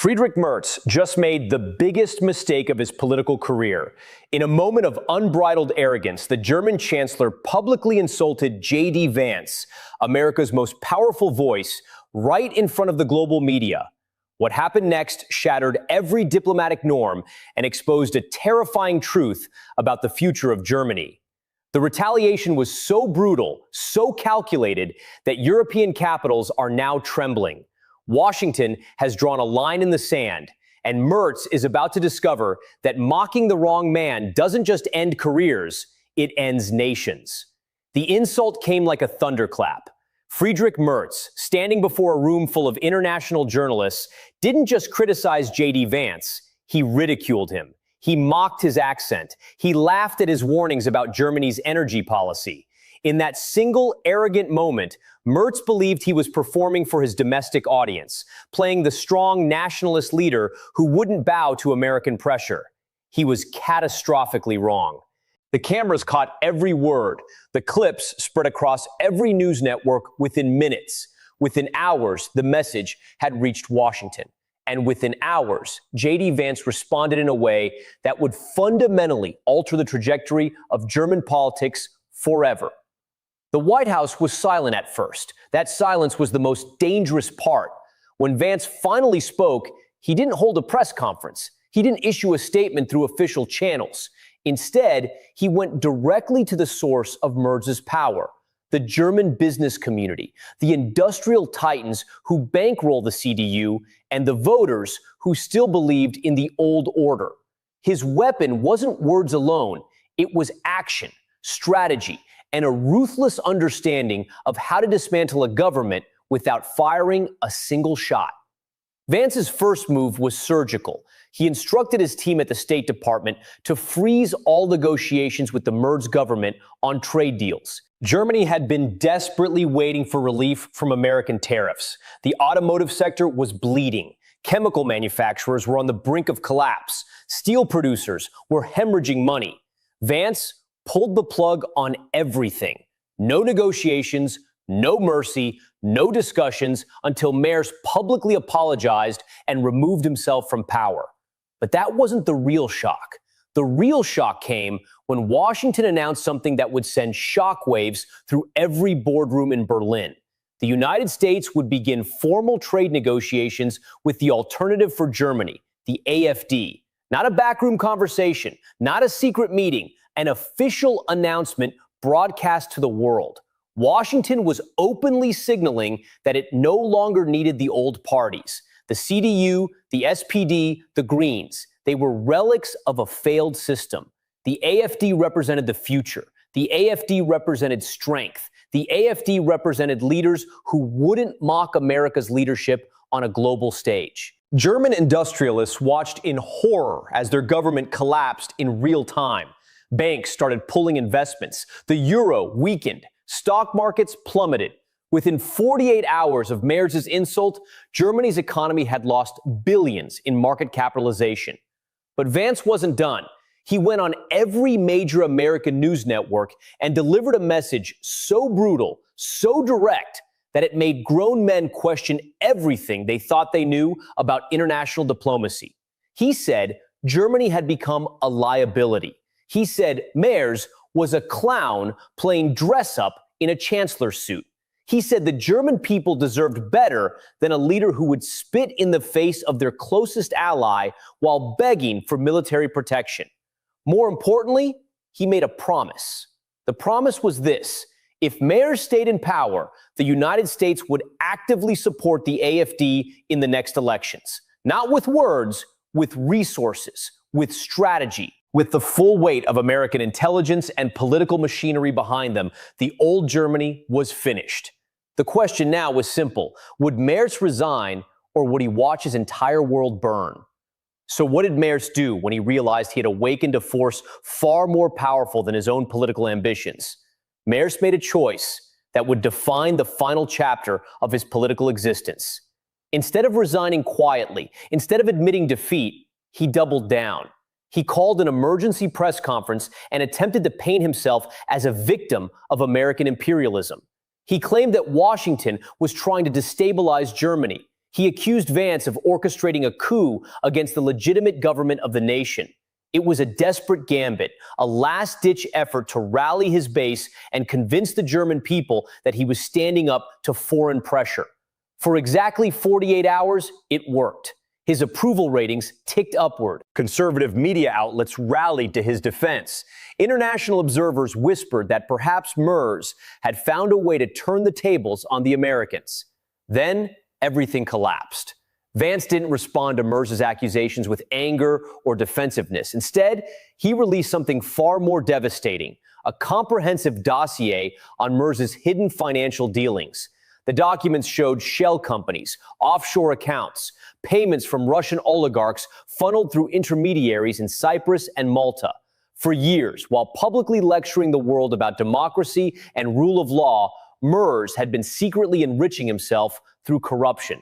Friedrich Merz just made the biggest mistake of his political career. In a moment of unbridled arrogance, the German chancellor publicly insulted J.D. Vance, America's most powerful voice, right in front of the global media. What happened next shattered every diplomatic norm and exposed a terrifying truth about the future of Germany. The retaliation was so brutal, so calculated, that European capitals are now trembling. Washington has drawn a line in the sand, and Merz is about to discover that mocking the wrong man doesn't just end careers, it ends nations. The insult came like a thunderclap. Friedrich Merz, standing before a room full of international journalists, didn't just criticize J.D. Vance, he ridiculed him. He mocked his accent. He laughed at his warnings about Germany's energy policy. In that single arrogant moment, Merz believed he was performing for his domestic audience, playing the strong nationalist leader who wouldn't bow to American pressure. He was catastrophically wrong. The cameras caught every word. The clips spread across every news network within minutes. Within hours, the message had reached Washington. And within hours, J.D. Vance responded in a way that would fundamentally alter the trajectory of German politics forever. The White House was silent at first. That silence was the most dangerous part. When Vance finally spoke, he didn't hold a press conference. He didn't issue a statement through official channels. Instead, he went directly to the source of Merz's power, the German business community, the industrial titans who bankroll the CDU, and the voters who still believed in the old order. His weapon wasn't words alone. It was action, strategy, and a ruthless understanding of how to dismantle a government without firing a single shot. Vance's first move was surgical. He instructed his team at the State Department to freeze all negotiations with the Merz government on trade deals. Germany had been desperately waiting for relief from American tariffs. The automotive sector was bleeding. Chemical manufacturers were on the brink of collapse. Steel producers were hemorrhaging money. Vance pulled the plug on everything. No negotiations, no mercy, no discussions until Merz publicly apologized and removed himself from power. But that wasn't the real shock. The real shock came when Washington announced something that would send shockwaves through every boardroom in Berlin. The United States would begin formal trade negotiations with the Alternative for Germany, the AfD. Not a backroom conversation, not a secret meeting, an official announcement broadcast to the world. Washington was openly signaling that it no longer needed the old parties. The CDU, the SPD, the Greens. They were relics of a failed system. The AfD represented the future. The AfD represented strength. The AfD represented leaders who wouldn't mock America's leadership on a global stage. German industrialists watched in horror as their government collapsed in real time. Banks started pulling investments. The euro weakened. Stock markets plummeted. Within 48 hours of Merz's insult, Germany's economy had lost billions in market capitalization. But Vance wasn't done. He went on every major American news network and delivered a message so brutal, so direct, that it made grown men question everything they thought they knew about international diplomacy. He said Germany had become a liability. He said Merz was a clown playing dress-up in a chancellor's suit. He said the German people deserved better than a leader who would spit in the face of their closest ally while begging for military protection. More importantly, he made a promise. The promise was this: if Merz stayed in power, the United States would actively support the AfD in the next elections. Not with words, with resources, with strategy. With the full weight of American intelligence and political machinery behind them, the old Germany was finished. The question now was simple. Would Merz resign, or would he watch his entire world burn? So what did Merz do when he realized he had awakened a force far more powerful than his own political ambitions? Merz made a choice that would define the final chapter of his political existence. Instead of resigning quietly, instead of admitting defeat, he doubled down. He called an emergency press conference and attempted to paint himself as a victim of American imperialism. He claimed that Washington was trying to destabilize Germany. He accused Vance of orchestrating a coup against the legitimate government of the nation. It was a desperate gambit, a last-ditch effort to rally his base and convince the German people that he was standing up to foreign pressure. For exactly 48 hours, it worked. His approval ratings ticked upward. Conservative media outlets rallied to his defense. International observers whispered that perhaps MERS had found a way to turn the tables on the Americans. Then, everything collapsed. Vance didn't respond to MERS's accusations with anger or defensiveness. Instead, he released something far more devastating, a comprehensive dossier on MERS's hidden financial dealings. The documents showed shell companies, offshore accounts, payments from Russian oligarchs funneled through intermediaries in Cyprus and Malta. For years, while publicly lecturing the world about democracy and rule of law, MERS had been secretly enriching himself through corruption.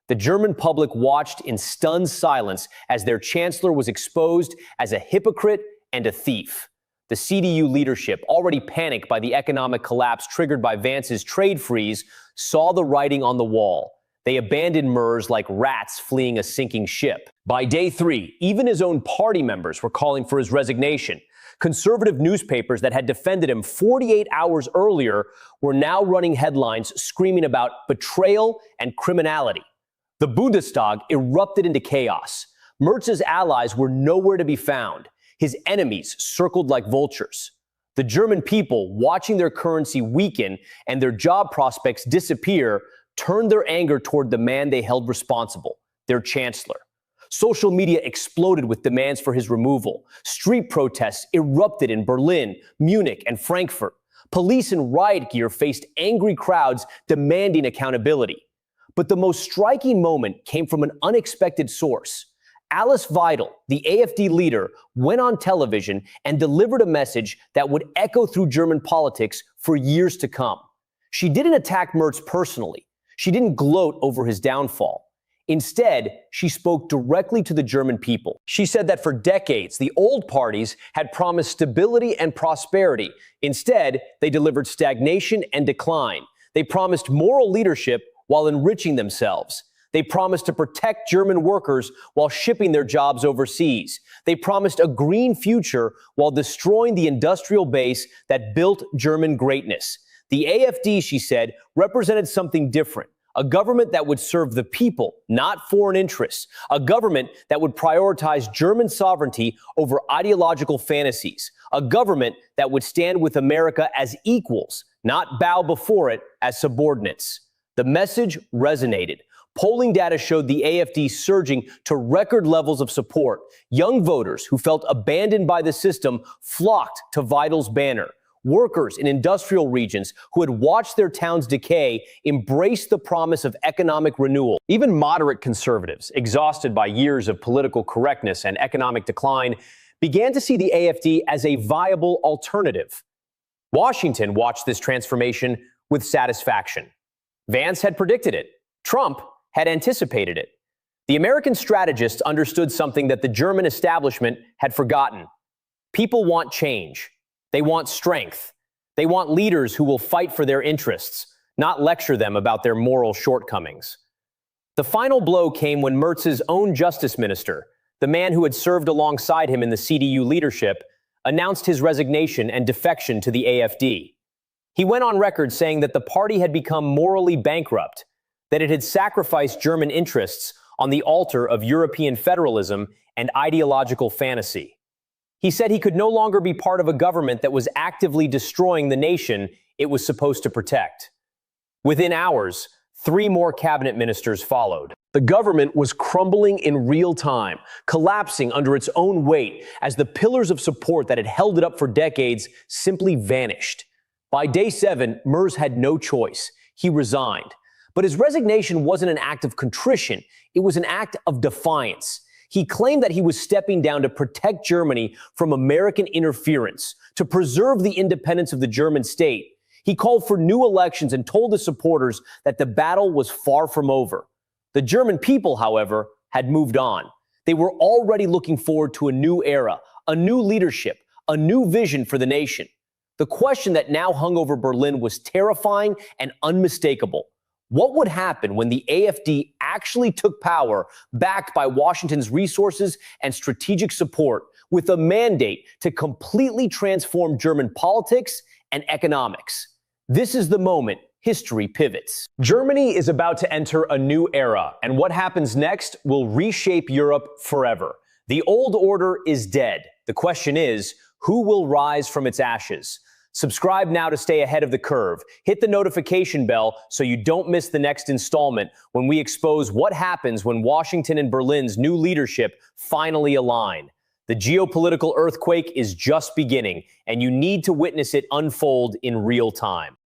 The German public watched in stunned silence as their chancellor was exposed as a hypocrite and a thief. The CDU leadership, already panicked by the economic collapse triggered by Vance's trade freeze, saw the writing on the wall. They abandoned MERS like rats fleeing a sinking ship. By day 3, even his own party members were calling for his resignation. Conservative newspapers that had defended him 48 hours earlier were now running headlines screaming about betrayal and criminality. The Bundestag erupted into chaos. Merz's allies were nowhere to be found. His enemies circled like vultures. The German people, watching their currency weaken and their job prospects disappear, turned their anger toward the man they held responsible, their chancellor. Social media exploded with demands for his removal. Street protests erupted in Berlin, Munich, and Frankfurt. Police in riot gear faced angry crowds demanding accountability. But the most striking moment came from an unexpected source. Alice Weidel, the AfD leader, went on television and delivered a message that would echo through German politics for years to come. She didn't attack Merz personally. She didn't gloat over his downfall. Instead, she spoke directly to the German people. She said that for decades, the old parties had promised stability and prosperity. Instead, they delivered stagnation and decline. They promised moral leadership while enriching themselves. They promised to protect German workers while shipping their jobs overseas. They promised a green future while destroying the industrial base that built German greatness. The AfD, she said, represented something different. A government that would serve the people, not foreign interests. A government that would prioritize German sovereignty over ideological fantasies. A government that would stand with America as equals, not bow before it as subordinates. The message resonated. Polling data showed the AfD surging to record levels of support. Young voters who felt abandoned by the system flocked to Weidel's banner. Workers in industrial regions who had watched their towns decay embraced the promise of economic renewal. Even moderate conservatives, exhausted by years of political correctness and economic decline, began to see the AfD as a viable alternative. Washington watched this transformation with satisfaction. Vance had predicted it. Trump had anticipated it. The American strategists understood something that the German establishment had forgotten. People want change. They want strength. They want leaders who will fight for their interests, not lecture them about their moral shortcomings. The final blow came when Merz's own justice minister, the man who had served alongside him in the CDU leadership, announced his resignation and defection to the AfD. He went on record saying that the party had become morally bankrupt, that it had sacrificed German interests on the altar of European federalism and ideological fantasy. He said he could no longer be part of a government that was actively destroying the nation it was supposed to protect. Within hours, 3 more cabinet ministers followed. The government was crumbling in real time, collapsing under its own weight as the pillars of support that had held it up for decades simply vanished. By day 7, Merz had no choice. He resigned. But his resignation wasn't an act of contrition. It was an act of defiance. He claimed that he was stepping down to protect Germany from American interference, to preserve the independence of the German state. He called for new elections and told his supporters that the battle was far from over. The German people, however, had moved on. They were already looking forward to a new era, a new leadership, a new vision for the nation. The question that now hung over Berlin was terrifying and unmistakable. What would happen when the AfD actually took power, backed by Washington's resources and strategic support, with a mandate to completely transform German politics and economics? This is the moment history pivots. Germany is about to enter a new era, and what happens next will reshape Europe forever. The old order is dead. The question is, who will rise from its ashes? Subscribe now to stay ahead of the curve. Hit the notification bell so you don't miss the next installment when we expose what happens when Washington and Berlin's new leadership finally align. The geopolitical earthquake is just beginning, and you need to witness it unfold in real time.